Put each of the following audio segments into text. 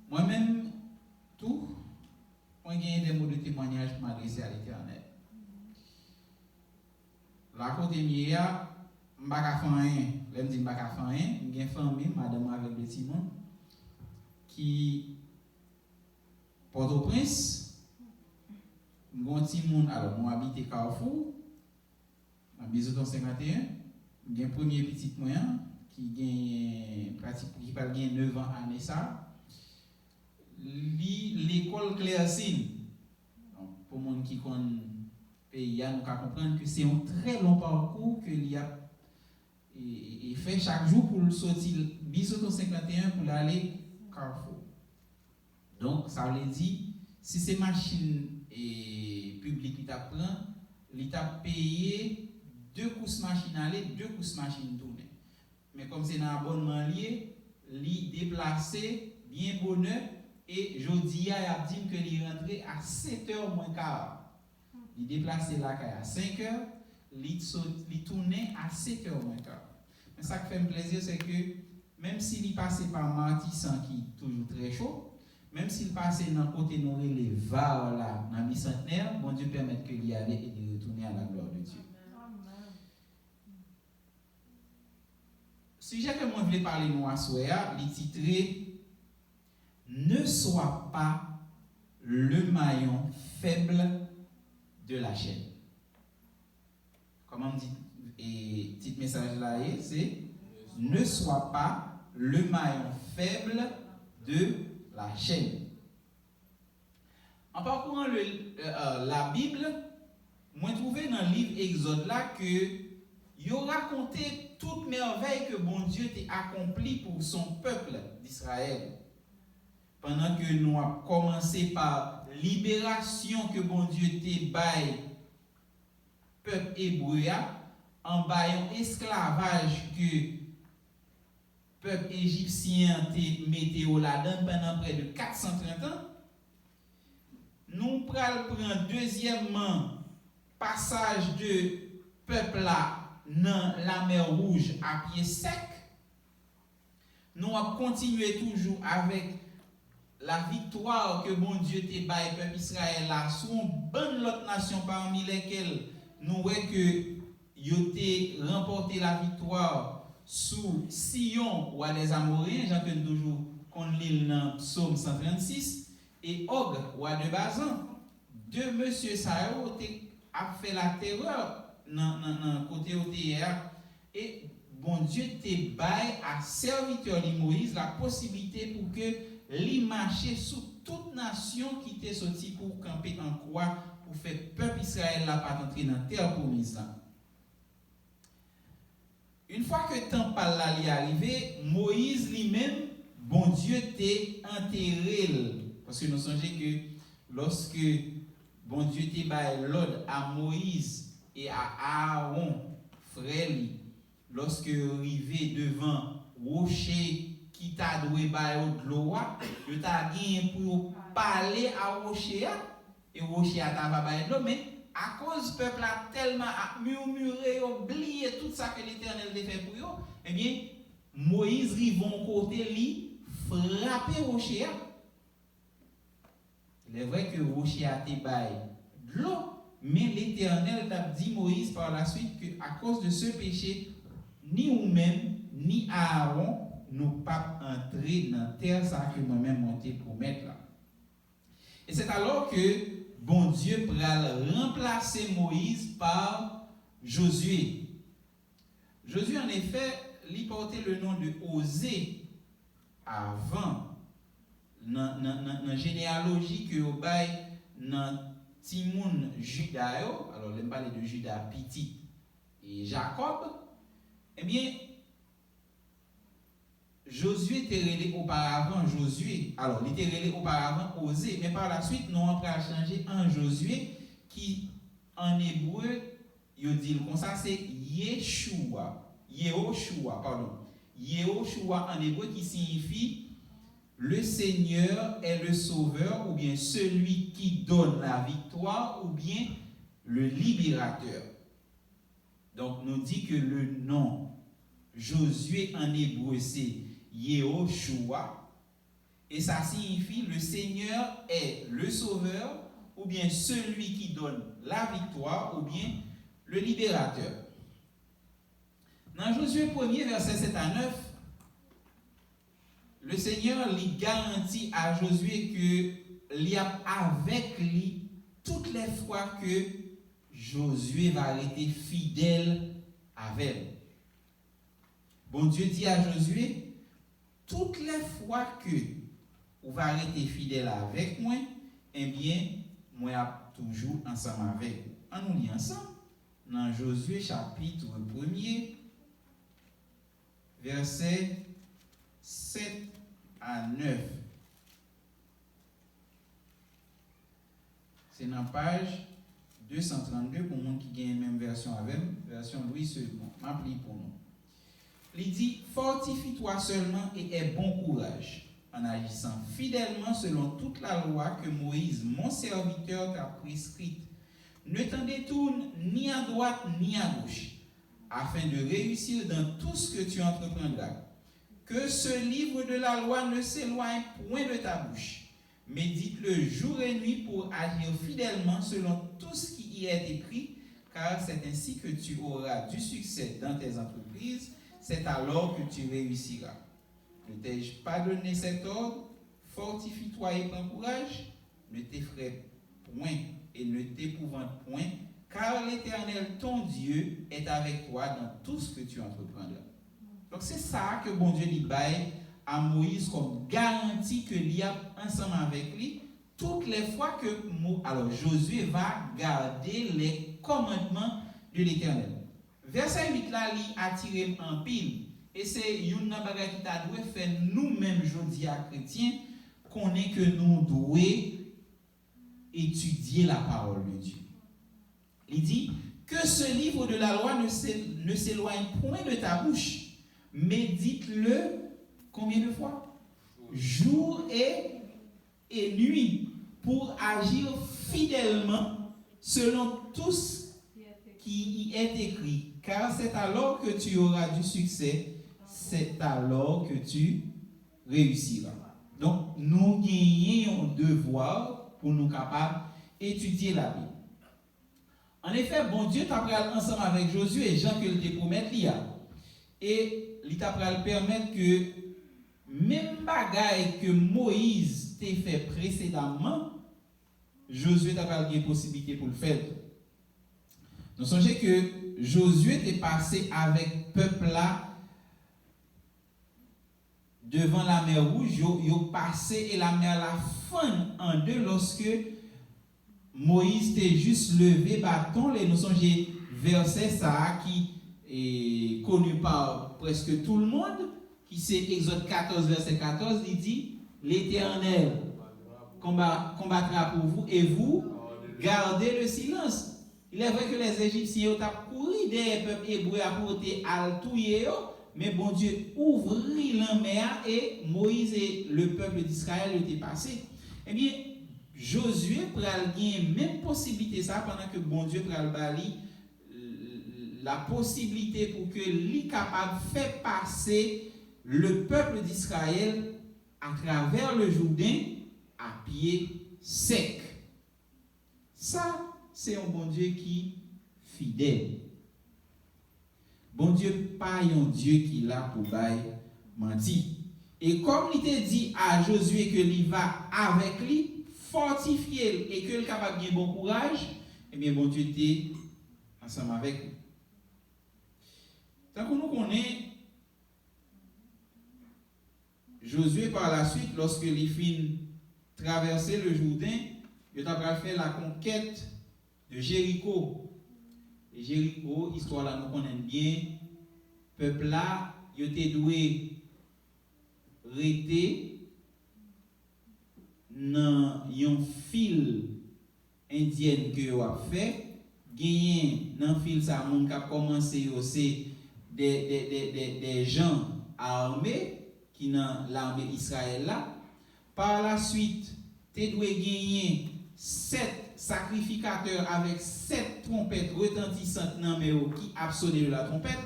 Moi-même, tout, moi j'ai des mots de témoignage pour m'adresser à l'Éternel. La côté mia, je ne vais pas faire rien. Je me dis, je ne vais pas faire rien. J'ai une famille, madame avec le Timon, qui, Port-au-Prince, j'ai un Timon, alors, moi habite Carrefour, en Bisoton 51, j'ai un premier petit moyen, qui parle 9 ans à Nessa. L'école Claire-Sine, pour les gens qui connaissent le pays, nous comprendre que c'est un très long parcours que il a fait chaque jour pour sortir Bisoton 51 pour aller Carrefour. Donc, ça veut dire, si c'est machine publique qui t'apprend, il t'a payé 2 courses machines aller, 2 courses machines tourner. Mais comme c'est un abonnement lié, il déplacé bien bonheur. Et jeudi, il a dit qu'il est rentré à 7h moins quart. Il est déplacé là à 5h, il tournait à 7h moins quart. Mais ça qui fait plaisir, c'est que même s'il passait par Martissan, qui est toujours très chaud, même s'il passait dans le côté nourri, les Var là, dans le bicentenaire, bon Dieu permet qu'il y aille et de retourner à la gloire de Dieu. Sujet que moi je voulais parler nous à soir, il est titré ne sois pas le maillon faible de la chaîne. Comment on dit, et petit message là, c'est ne sois pas le maillon faible de la chaîne. En parcourant la Bible, moi trouvé dans le livre Exode là que il raconté toute merveille que bon Dieu t'a accompli pour son peuple d'Israël. Pendant que nous avons commencé par libération que bon Dieu t'a bail peuple hébreu en baillant esclavage que peuple égyptien t'a metté là-dedans pendant près de 430 ans. Nous prenons deuxièmement passage de peuple là dans la mer Rouge à pied sec. Nous avons continué toujours avec la victoire que bon Dieu t'a baillé peuple Israël là sur une bonne autre nation parmi lesquelles nous voyons que ils ont remporté la victoire sous Sion ou des Amoréens, j'en connais toujours qu'on lit dans Psaume 136, et Og ou de Bazan. Deux monsieur Sao a fait la terreur dans le côté OTR et bon Dieu t'a baillé à serviteur de Moïse la possibilité pour que li marcher sous toute nation qui était sorti pour camper en croix pour faire peuple Israël là pas entrer dans terre promise. Une fois que le temps par là est arrivé, Moïse lui-même, bon Dieu t'a enterré parce que nous songeons que lorsque bon Dieu t'a baillé l'ordre à Moïse et à Aaron frère lorsque arrivé devant rocher qui t'a doué par de l'eau, tu as gagné pour parler à rocher et rocher a t'a baillé de l'eau, mais à cause du peuple a tellement murmuré, oublié tout ça que l'Éternel a fait pour eux, eh bien Moïse rivon côté lui frapper rocher. Il est vrai que rocher a été baillé de l'eau, mais l'Éternel a dit Moïse par la suite que à cause de ce péché, ni vous-même ni Aaron nous pas entrer dans la terre ça que moi-même monté pour mettre là. Et c'est alors que bon Dieu pral remplacer Moïse par Josué. Josué en effet, il portait le nom de Osée avant dans la généalogie que au bail dans Timoun Juda, alors on parle de Juda petit et Jacob, eh bien Josué était relé auparavant Josué. Alors, il était relé auparavant Osée, mais par la suite, nous avons changé en Josué qui, en hébreu, il dit comme ça, c'est Yeshua. Yehoshua, pardon. Yehoshua en hébreu qui signifie le Seigneur est le Sauveur, ou bien celui qui donne la victoire, ou bien le libérateur. Donc, nous dit que le nom Josué en hébreu, c'est Yehoshua, Et ça signifie le Seigneur est le sauveur, ou bien celui qui donne la victoire, ou bien le libérateur. Dans Josué 1er, verset 7 à 9, le Seigneur lui garantit à Josué que il y a avec lui toutes les fois que Josué va rester fidèle avec elle. Bon Dieu dit à Josué, toutes les fois que vous va rester fidèle avec moi, eh bien, moi toujours ensemble avec vous. On nous lit ensemble dans Josué chapitre 1er, verset 7 à 9. C'est dans la page 232 pour les gens qui ont la même version avec version Louis seulement. M'appli pour nous. Il dit, fortifie-toi seulement et aie bon courage, en agissant fidèlement selon toute la loi que Moïse, mon serviteur, t'a prescrite. Ne t'en détourne ni à droite ni à gauche, afin de réussir dans tout ce que tu entreprendras. Que ce livre de la loi ne s'éloigne point de ta bouche. Médite-le jour et nuit pour agir fidèlement selon tout ce qui y est écrit, car c'est ainsi que tu auras du succès dans tes entreprises. C'est alors que tu réussiras. Ne t'ai-je pas donné cet ordre? Fortifie-toi et prends courage. Ne t'effraie point et ne t'épouvante point, car l'Éternel, ton Dieu, est avec toi dans tout ce que tu entreprendras. Donc c'est ça que bon Dieu dit bail à Moïse comme garantie que l'il y a ensemble avec lui toutes les fois que Josué va garder les commandements de l'Éternel. Verset 8 là, il attire en pile. Et c'est une bagage qui t'a dû faire nous-mêmes, aujourd'hui, à chrétiens, qu'on est que nous devons étudier la parole de Dieu. Il dit que ce livre de la loi ne s'éloigne point de ta bouche. Médite-le combien de fois? Jour et nuit, pour agir fidèlement selon tout ce qui y est écrit. Car c'est alors que tu auras du succès, c'est alors que tu réussiras. Donc, nous gagnons un devoir pour nous capables d'étudier la Bible. En effet, bon Dieu t'a pris ensemble avec Josué et Jean que il te promet là. Et il t'a pris permettre que même bagaille que Moïse t'a fait précédemment, Josué t'a pas eu possibilité pour le faire. Nous songez que Josué était passé avec peuple là devant la mer Rouge, il passé et la mer la fend en deux lorsque Moïse était juste levé bâton. Et nous songez verset ça qui est connu par presque tout le monde, qui c'est Exode 14 verset 14, il dit l'Éternel combattra pour vous et vous gardez le silence. Il est vrai que les Égyptiens ont couru des peuples hébreux à porter à touyer, mais bon Dieu ouvrit la mer et Moïse et le peuple d'Israël étaient passés. Eh bien, Josué pral gagner même possibilité ça pendant que bon Dieu pral bali la possibilité pour que lui capable de faire passer le peuple d'Israël à travers le Jourdain à pied sec. Ça, c'est un bon Dieu qui est fidèle. Bon Dieu, pas un Dieu qui est là pour bailler menti. Et comme il t'a dit à Josué que il va avec lui, fortifier et que il est capable de bon courage, eh bien, bon Dieu était ensemble avec lui. Tant que nous connaissons Josué par la suite, lorsque il finit traverser le Jourdain, il a fait la conquête de Jéricho. Et Jéricho, histoire là, nous connaissons bien. Peuple là, il était doué rester dans un fil indien que vous avez fait. Gagner dans le fil, ça a commencé aussi des gens armés qui dans l'armée Israël là. Par la suite, tu dois gagner 7 sacrificateurs avec 7 trompettes retentissantes dans mais qui a sonné de la trompette.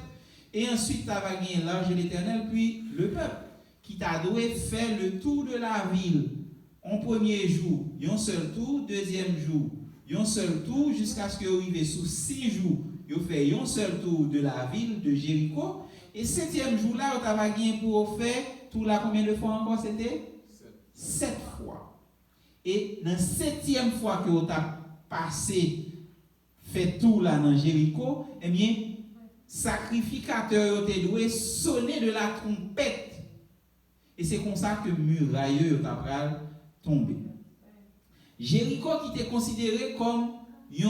Et ensuite, tu vas gagner l'ange de l'Éternel, puis le peuple. qui t'a doué faire le tour de la ville. En premier jour, un seul tour, deuxième jour, un seul tour, jusqu'à ce que vous arrivez sous 6 jours, vous faites un seul tour de la ville de Jéricho. Et 7e jour là, vous avez gagné pour faire tout là combien de fois encore c'était 7 fois. Et dans la 7e fois que vous avez passé, fait tout là dans Jéricho, eh bien, sacrificateur te doit sonner de la trompette. Et c'est comme ça que murailleux va tomber. Jéricho qui était considéré comme une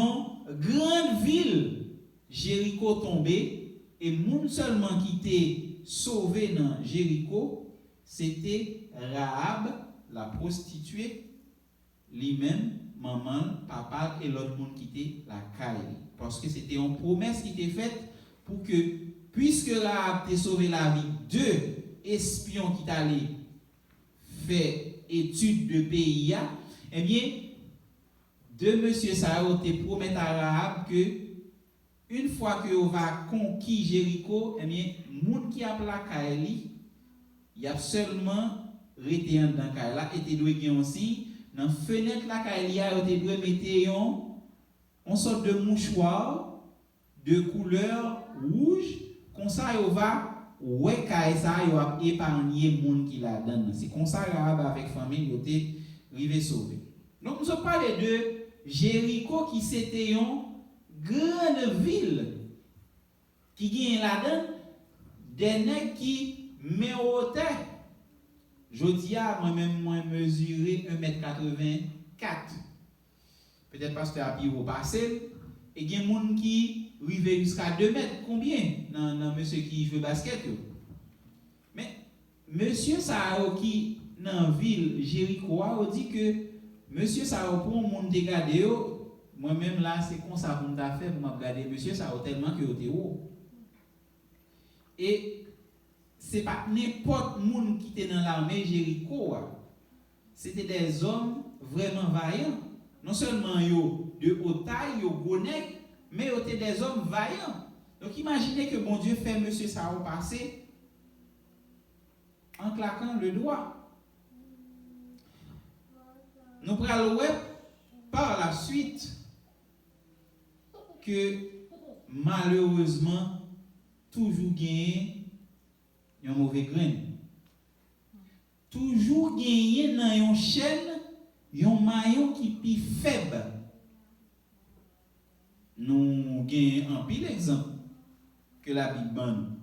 grande ville, Jéricho tombé, et moun seulement qui était sauvé dans Jéricho, c'était Rahab, la prostituée, lui-même, maman, papa et l'autre monde qui était la caille. Parce que c'était une promesse qui était faite pour que, puisque Rahab t'a sauvé la vie, 2 espions qui t'allaient faire étude de pays, eh bien, 2 monsieur Sao te promettent à Rahab que une fois que on va conquérir Jéricho, eh bien, moun qui a la Kaeli, il y a seulement rete dans Kaela et te doit gagner aussi dans fenêtre la Kaeli, te doit mettre une sorte de mouchoir de couleur rouge, comme ça on va ouais Kaesa yo a épargner moun qui la donne. C'est comme ça Rahab avec famille yo te rivé sauvé. Donc nous avons parlé de Jéricho qui c'était une grande ville qui gagne là-dedans des nègres qui méotaient. Je dis à moi-même, moi mesurer 1m84. Peut-être parce que à pied au passé. Et il y a des gens qui arrivent jusqu'à 2 mètres. Combien dans monsieur qui joue basket? Mais monsieur Sao qui dans la ville Jéricho a dit que monsieur Sao pour un monde dégradé, moi-même là c'est comme ça pour me faire pour me regarder monsieur Sao tellement que était haut. Et c'est pas n'importe monde qui était dans l'armée Jéricho, c'était des hommes vraiment vaillants. Non seulement yo de haute taille, yo gonèg, mais yo étaient des hommes vaillants. Donc imaginez que bon Dieu fait monsieur Sao passer en claquant le doigt. Nous prenons par la suite que malheureusement toujours gagné un mauvais grain. Toujours gagné dans une chaîne un maillon qui est plus faible. Nous avons un pile exemple que la Bible donne.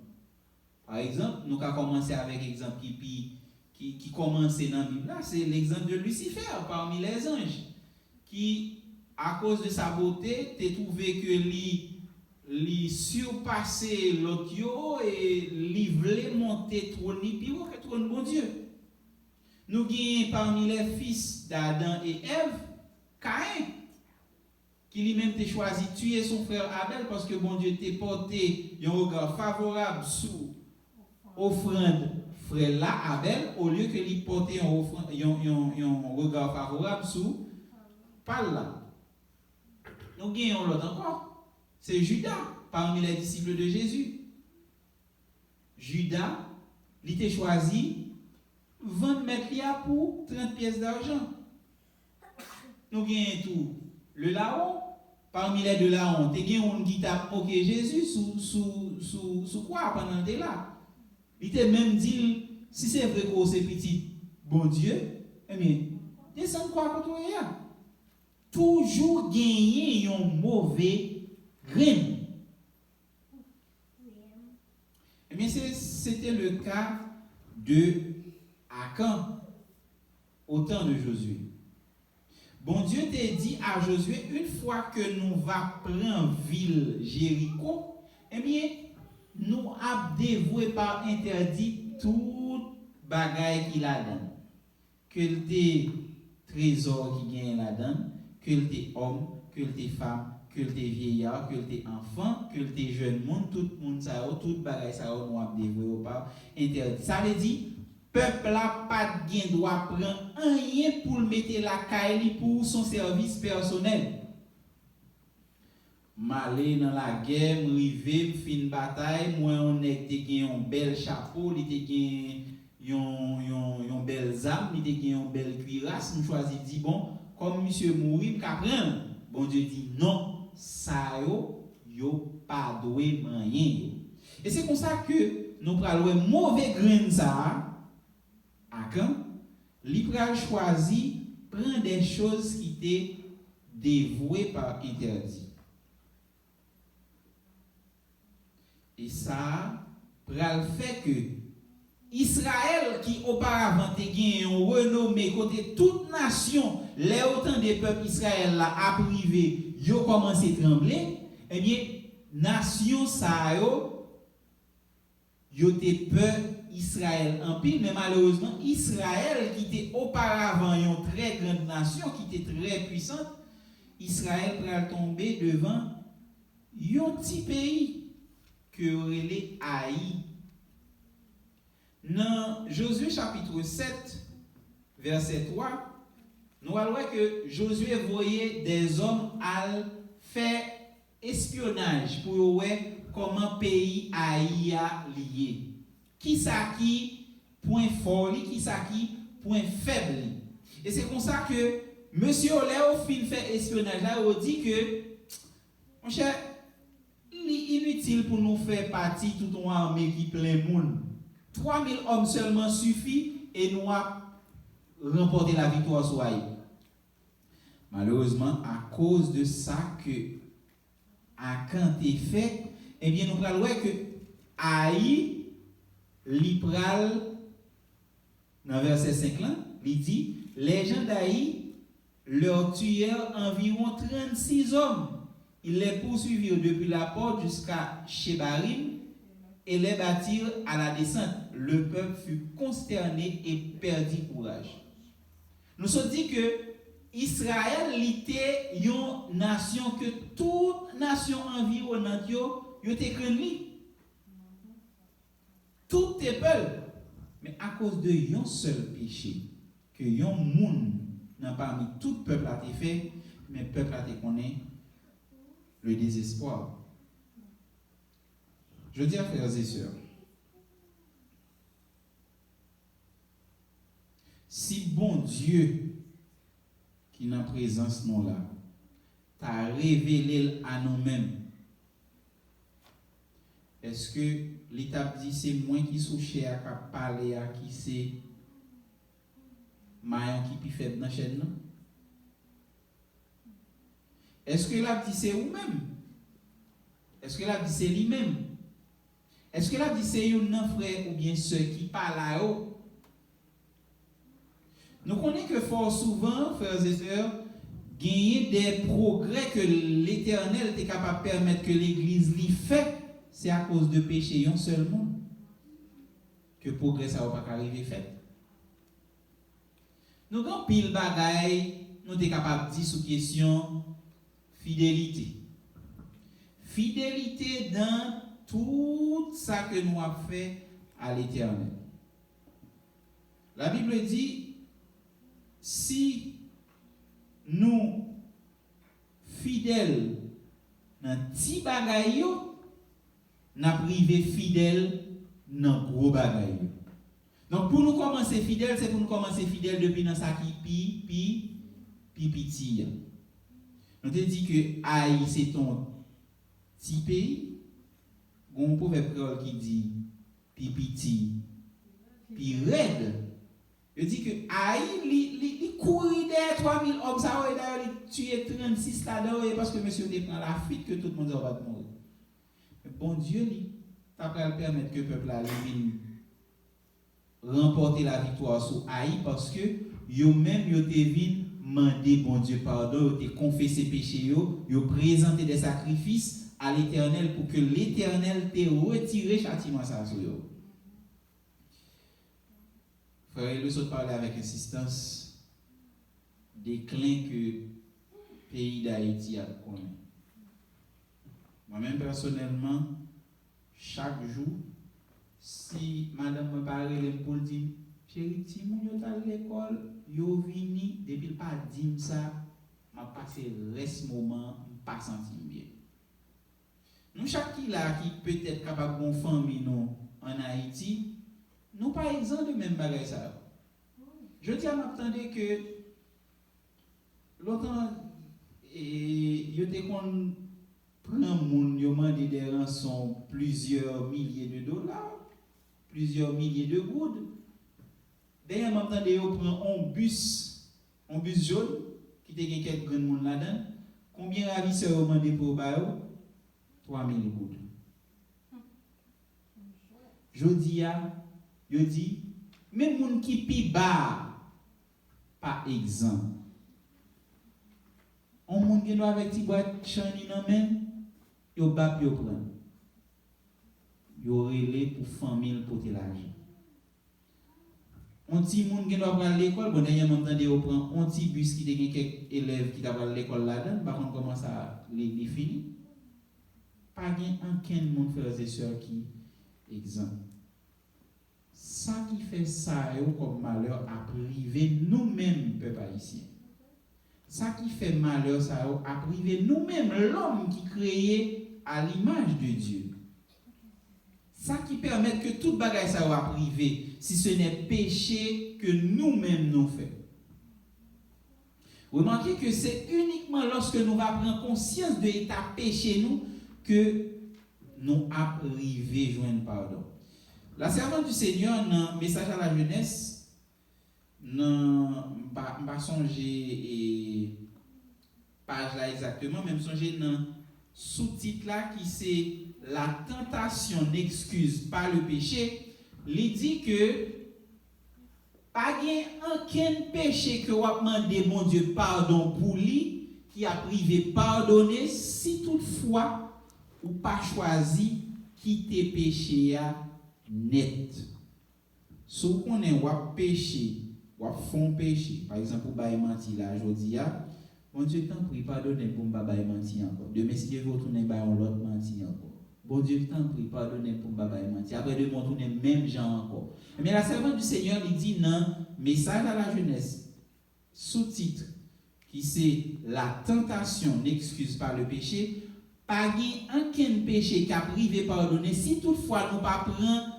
Par exemple, nous avons commencé avec l'exemple qui commence dans la Bible. C'est l'exemple de Lucifer parmi les anges, qui, à cause de sa beauté, t'es trouvé que lui surpassait l'autre et lui voulait monter trône plus haut que trône bon Dieu. Nous avons parmi les fils d'Adam et Ève, Caïn, qui lui-même t'a choisi de tuer son frère Abel parce que bon Dieu t'a porté un regard favorable sous offrande frère là Abel au lieu que lui porter un regard favorable sous Paul là. Nous avons l'autre encore, c'est Judas parmi les disciples de Jésus. Judas, il t'a choisi 20 mètres pour 30 pièces d'argent. Nous avons tout. Le Laon, parmi les deux Laon, tu as un qui t'a moqué Jésus sous quoi pendant que tu es là. Il t'a même dit, si c'est vrai que c'est petit, bon Dieu, eh bien, descends quoi quand tu es là. Toujours gagner un mauvais grain. Eh bien, c'était le cas de Akan au temps de Josué. Bon Dieu t'a dit à Josué, une fois que nous va prendre ville Jéricho, eh bien, nous avons dévoué par interdit toute bagaille qu'il a donné. Que le trésor qui gagne la donne, que le homme, que le femme, que le vieillard, que le enfant, que le jeune monde, tout le monde, toute bagaille, ça nous avons dévoué par interdit. Ça veut dire, peuple là pas de droit prendre rien pour mettre la caille pour son service personnel. M'aller dans la guerre, m'river, fin bataille, moi on est gagné un bel chapeau, il te gagné yon belle zame, il te yon belle cuirasse, nous choisi dit bon, comme monsieur mourir, qu'après, bon Dieu dit non, ça yo pas doué rien. Et c'est comme ça que nous prenons mauvais grain ça, à quand, li pral choisi prendre des choses qui étaient dévouées par interdit. Et ça pral fait que Israël qui auparavant était gagné un renommé côté toute nation, les autant des peuples Israël là a privé, yo commencé à trembler, eh bien nation ça yo te peur Israël en pile, mais malheureusement Israël qui était auparavant une très grande nation, qui était très puissante, Israël pral tomber devant un petit pays que relé Haï. Dans Josué chapitre 7, verset 3, nous allons voir que Josué voyait des hommes à faire espionnage pour voir comment le pays Haï a lié. Qui ça qui point fort, qui ça qui point faible. Et c'est comme ça que monsieur Léo fin fait espionnage là, il dit que mon cher, il est inutile pour nous faire partie toute une armée qui plein monde. 3000 hommes seulement suffit et nous avons remporté la victoire sur Haï. Malheureusement, à cause de ça que à quand t'es fait, eh bien nous allons voir que Haï l'ipral dans verset 5 là, il dit les gens d'Haï leur tuèrent environ 36 hommes. Ils les poursuivirent depuis la porte jusqu'à Shebarim et les battirent à la descente. Le peuple fut consterné et perdit courage. Nous sommes dit que Israël était une nation que toute nation environnante yo était crainte. Tout est peuple. Mais à cause de un seul péché, que un monde n'a pas mis tout peuple a été fait, mais le peuple a été connaît le désespoir. Je dis à frères et sœurs, si bon Dieu qui est en présence nous là, t'a révélé à nous-mêmes, est-ce que l'État dit c'est moi qui suis cher à parler à qui c'est maillon qui plus faible dans la chaîne? Est-ce que l'État dit c'est vous-même? Est-ce que l'État dit c'est lui-même? Est-ce que l'État dit c'est un frère ou bien soeur qui parle à eux? Nous connaissons que fort souvent, frères et sœurs, gagner des progrès que l'Éternel est capable de permettre que l'Église l'y fait. C'est à cause de péché seulement que le progrès ça va pas arriver fait. Nous avons pile bagaille, nous sommes capables de dire sous question fidélité. Fidélité dans tout ça que nous avons fait à l'Éternel. La Bible dit, si nous fidèles dans petit bagaille, n'a privé fidèle dans gros bagaille. Donc pour nous commencer fidèle, c'est pour nous commencer fidèle depuis dans ça qui petit. On te dit que Haï c'est ton petit pays. On proverbe créole qui dit petit, pi raide. Il dit que Haï li courir derrière 3000 hommes ça et d'ailleurs il tuer 36 là-dedans parce que monsieur te prend la fuite que tout le monde va mourir. Bon Dieu, ça va permettre que le peuple vienne remporter la victoire sur Haï parce que eux-mêmes, ils viennent demander bon Dieu pardon, ils ont confessé péché, ils ont présenté des sacrifices à l'Éternel pour que l'Éternel te retire le châtiment sur eux. Frère, il nous parler avec insistance des déclin que le pays d'Haïti a connu. Moi-même, personnellement, chaque jour, si madame me parle pour dire, chérie, si mon yo à l'école, yo vini, depuis pas dire ça, m'a passé le reste moment, pas senti bien. Nous, chaque qui là, qui peut être capable de famille en Haïti, nous pas exempts de même bagage ça. Je dis à m'attendre que longtemps et yo te kon prend moun yo mande des rançons plusieurs milliers de dollars, plusieurs milliers de goudes. D'ailleurs m'attendre yo prend un bus jaune qui te gen quelques grand moun là-dedans. Combien ravisseurs yo mande pour ba yo? 3000 goudes. Jodi a yo dit même moun qui pi bas pas exemple. On moun qui doit avec ti boîte chani nan men, yo bap yo prend. Yo relé pour famille pour te l'argent. On ti moun qui doit prendre l'école, bon dernier m'entendé yo prend on ti bus qui te gen quelques élèves qui doivent l'école là-dedans, par contre comment ça les fini. Pas gen aucun moun frères et sœurs qui exemple. Ça qui fait ça yo comme malheur à priver nous-mêmes peuple haïtien. Ça qui fait malheur ça a privé nous-mêmes l'homme qui créé à l'image de Dieu. Ça qui permet que toute bagaille ça a privé si ce n'est péché que nous-mêmes nous faisons. Remarquez que c'est uniquement lorsque nous va prendre conscience de l'état péché nous que nous a privé joindre pardon. La servante du Seigneur dans message à la jeunesse pas songer page là exactement même songer dans sous-titre là qui c'est la tentation n'excuse pas le péché. Il dit que pas gain aucun péché que vous demandez mon Dieu pardon pour lui qui a privé pardonner si toutefois ou pas choisi quitter péché net. Si vous connaissez ou péché ou font péché, par exemple, pour menti là, aujourd'hui, bon Dieu t'en prie, pardonnez pour me menti encore. Demain, si Dieu veut retourner l'autre menti encore. Bon Dieu t'en prie, pardonnez pour me menti. Après, demain, retourner même gens encore. Mais la servante du Seigneur, il dit non, message à la jeunesse, sous-titre, qui c'est la tentation n'excuse pas le péché, pas aucun péché qui a privé pardonner, si toutefois nous pas prendre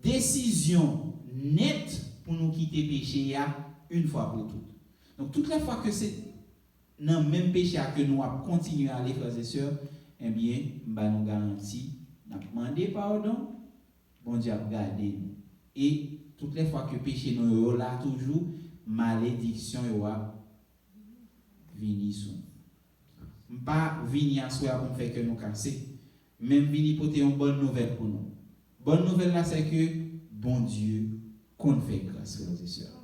décision nette pour nous quitter péché une fois pour toutes. Donc toutes les fois que c'est dans le même péché que nous avons continué à aller, frères et sœurs, eh bien, nous garantit, nous avons demandé pardon, bon Dieu a gardé nous. Et toutes les fois que péché nous est là, toujours, malédiction est venir sur nous. Pas venir à soi pour faire que nous casser, même venir porter une bonne nouvelle pour nous. Bonne nouvelle là, c'est que bon Dieu qu'on fait grâce, frères et sœurs.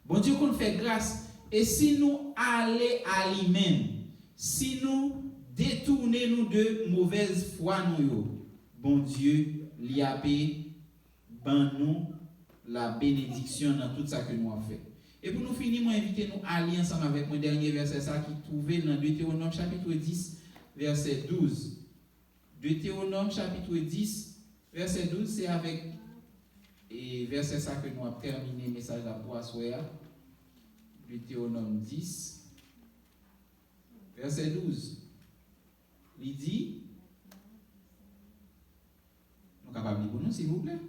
Bon Dieu qu'on fait grâce. Et si nous allons à lui-même, si nous détournons nous de mauvaise foi, bon Dieu lui a payé nous la bénédiction dans tout ça que nous avons fait. Et pour nous finir, moi inviter nous à aller ensemble avec mon dernier verset ça qui trouvé dans Deutéronome chapitre 10 verset 12. Deutéronome chapitre 10 verset 12 c'est avec et verset ça que nous avons terminé le message là pour asseoir. Deutéronome 10 verset 12. Il dit nous capables de pour nous s'il vous plaît.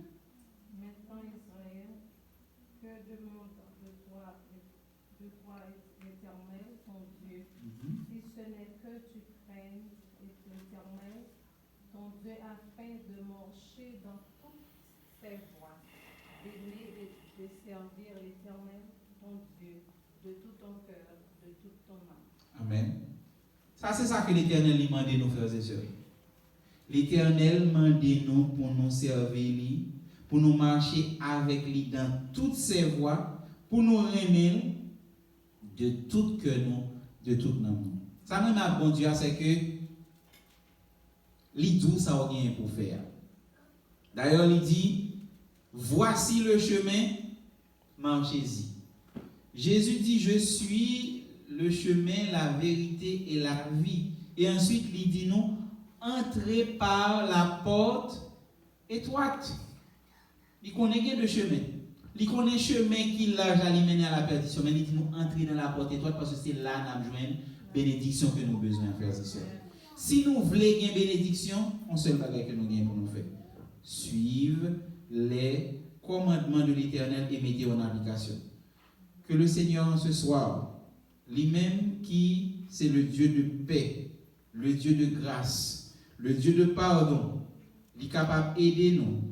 Maintenant Israël, que demande de toi l'Éternel ton Dieu, si ce n'est que tu craignes l'Éternel ton Dieu afin de marcher dans toutes ses voies, d'aimer et de servir l'Éternel ton Dieu de tout ton cœur, de toute ton âme. Amen. Ça c'est ça que l'Éternel lui demande nous frères et sœurs. L'Éternel demande nous pour nous servir lui, pour nous marcher avec lui dans toutes ses voies, pour nous aimer de tout cœur nous, de tout notre. Ça même à bon Dieu c'est que il dit ça a rien pour faire. D'ailleurs il dit voici le chemin, marchez-y. Jésus dit je suis le chemin, la vérité et la vie. Et ensuite il dit nous entrez par la porte étroite. Il connaît le chemin. Il connaît le chemin qui large à mener à la perdition. Mais il dit nous entrer dans la porte étroite parce que c'est là que nous avons une bénédiction que nous avons besoin, frères et sœurs. Si nous voulons une bénédiction, on seul bagage que nous avons pour nous faire. Suivre les commandements de l'Éternel et mettez en application. Que le Seigneur ce soir, lui-même qui c'est le Dieu de paix, le Dieu de grâce, le Dieu de pardon, il est capable d'aider nous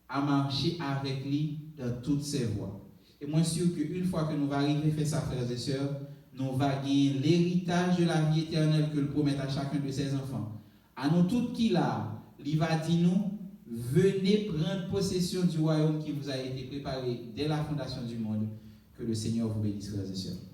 à marcher avec lui dans toutes ses voies. Et moi, je suis sûr qu'une fois que nous allons arriver à faire ça, frères et sœurs, nous allons gagner l'héritage de la vie éternelle que le promet à chacun de ses enfants. À nous tous qui là, il va dire nous, venez prendre possession du royaume qui vous a été préparé dès la fondation du monde. Que le Seigneur vous bénisse, frères et sœurs.